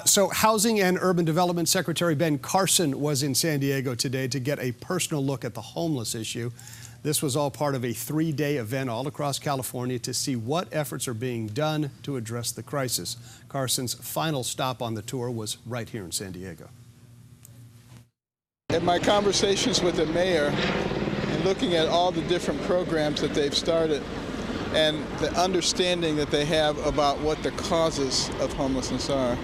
So Housing and Urban Development Secretary Ben Carson was in San Diego today to get a personal look at the homeless issue. This was all part of a 3-day event all across California to see what efforts are being done to address the crisis. Carson's final stop on the tour was right here in San Diego. In my conversations with the mayor and looking at all the different programs that they've started and the understanding that they have about what the causes of homelessness are,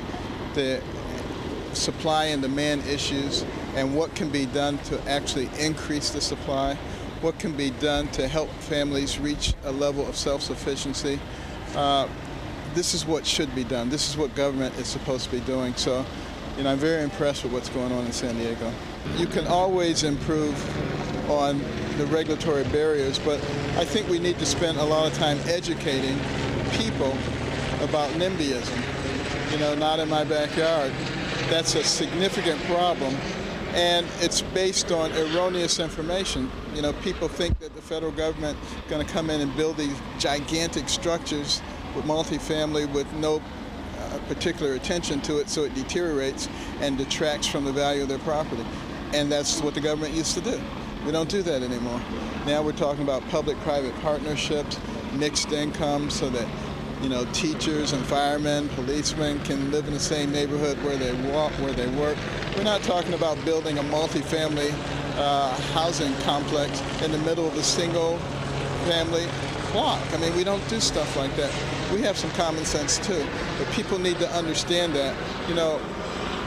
the supply and demand issues, and what can be done to actually increase the supply, what can be done to help families reach a level of self-sufficiency. This is what should be done. This is what government is supposed to be doing. So, I'm very impressed with what's going on in San Diego. You can always improve on the regulatory barriers, but I think we need to spend a lot of time educating people about NIMBYism. Not in my backyard. That's a significant problem, and it's based on erroneous information. People think that the federal government is going to come in and build these gigantic structures with multifamily with no particular attention to it, so it deteriorates and detracts from the value of their property. And that's what the government used to do. We don't do that anymore. Now we're talking about public-private partnerships, mixed income, so that teachers and firemen, policemen can live in the same neighborhood where they walk, where they work. We're not talking about building a multifamily housing complex in the middle of a single family block. We don't do stuff like that. We have some common sense too, but people need to understand that,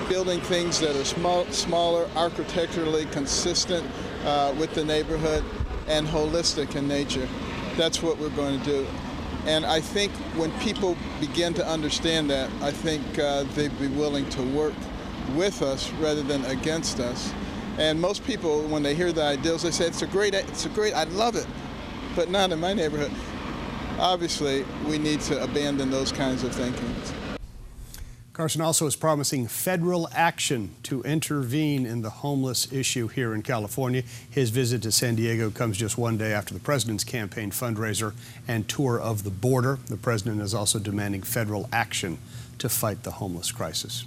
building things that are smaller, architecturally consistent with the neighborhood and holistic in nature. That's what we're going to do. And I think when people begin to understand that, I think they'd be willing to work with us rather than against us. And most people, when they hear the ideals, they say, it's a great, I love it, but not in my neighborhood. Obviously, we need to abandon those kinds of thinking. Carson also is promising federal action to intervene in the homeless issue here in California. His visit to San Diego comes just one day after the president's campaign fundraiser and tour of the border. The president is also demanding federal action to fight the homeless crisis.